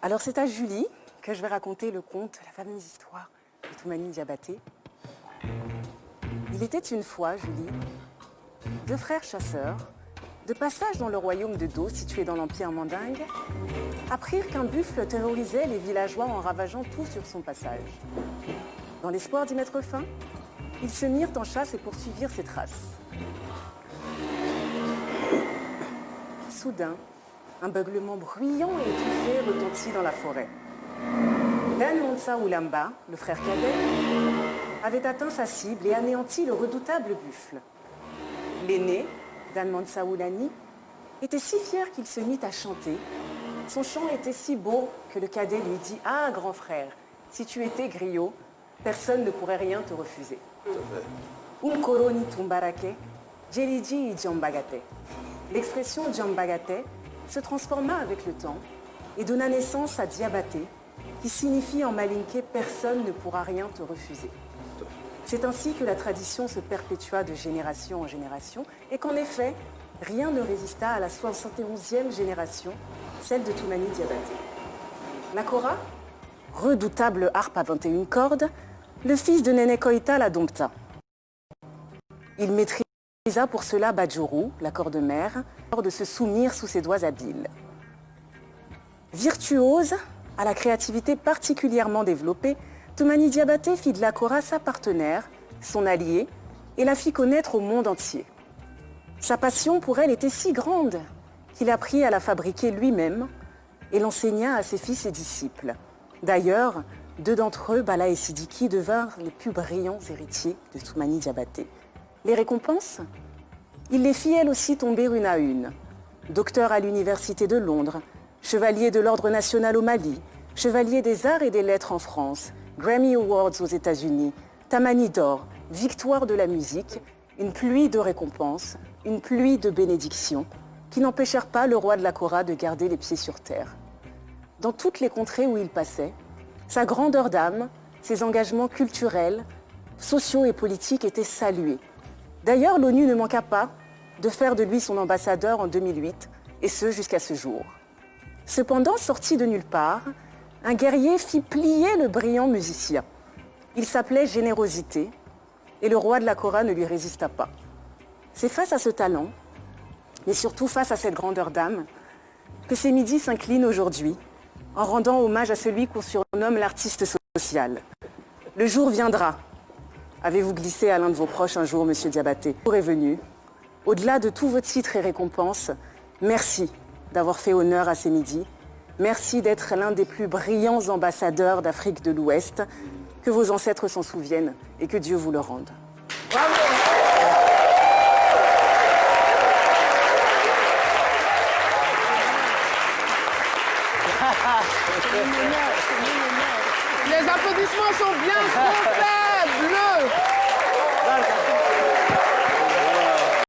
Alors c'est à Julie que je vais raconter le conte, la fameuse histoire de Toumani Diabaté. Il était une fois, Julie, deux frères chasseurs, de passage dans le royaume de Do, situé dans l'Empire mandingue, apprirent qu'un buffle terrorisait les villageois en ravageant tout sur son passage. Dans l'espoir d'y mettre fin, ils se mirent en chasse et poursuivirent ses traces. Soudain, un beuglement bruyant et étouffé retentit dans la forêt. Dan Mansa Oulamba, le frère cadet, avait atteint sa cible et anéanti le redoutable buffle. L'aîné, Dan Mansa Oulani, était si fier qu'il se mit à chanter. Son chant était si beau que le cadet lui dit « Ah, grand frère, si tu étais griot, personne ne pourrait rien te refuser. » Umkoroni tumbarake, Djelidji Djambagate. L'expression Djambagate se transforma avec le temps et donna naissance à Diabaté, qui signifie en malinké « personne ne pourra rien te refuser ». C'est ainsi que la tradition se perpétua de génération en génération et qu'en effet, rien ne résista à la 71e génération, celle de Toumani Diabaté. La kora, redoutable harpe à 21 cordes, le fils de Néné Koïta la dompta. Il maîtrisa pour cela Badjourou, la corde-mère, de se soutenir sous ses doigts habiles. Virtuose, à la créativité particulièrement développée, Toumani Diabaté fit de la kora sa partenaire, son alliée, et la fit connaître au monde entier. Sa passion pour elle était si grande qu'il apprit à la fabriquer lui-même et l'enseigna à ses fils et disciples. D'ailleurs, deux d'entre eux, Bala et Sidiki, devinrent les plus brillants héritiers de Toumani Diabaté. Les récompenses? Il les fit elle aussi tomber une à une. Docteur à l'Université de Londres, chevalier de l'Ordre national au Mali, chevalier des arts et des lettres en France, Grammy Awards aux États-Unis, Tamani d'or, victoire de la musique, une pluie de récompenses, une pluie de bénédictions, qui n'empêchèrent pas le roi de la kora de garder les pieds sur terre. Dans toutes les contrées où il passait, sa grandeur d'âme, ses engagements culturels, sociaux et politiques étaient salués. D'ailleurs, l'ONU ne manqua pas de faire de lui son ambassadeur en 2008, et ce jusqu'à ce jour. Cependant, sorti de nulle part, un guerrier fit plier le brillant musicien. Il s'appelait Générosité, et le roi de la kora ne lui résista pas. C'est face à ce talent, mais surtout face à cette grandeur d'âme, que Sémidi s'incline aujourd'hui, en rendant hommage à celui qu'on surnomme l'artiste social. Le jour viendra. Avez-vous glissé à l'un de vos proches un jour, monsieur Diabaté? Le jour est venu. Au-delà de tous vos titres et récompenses, merci d'avoir fait honneur à Sémidi. Merci d'être l'un des plus brillants ambassadeurs d'Afrique de l'Ouest. Que vos ancêtres s'en souviennent et que Dieu vous le rende. Bravo! Les applaudissements sont bien trop faibles.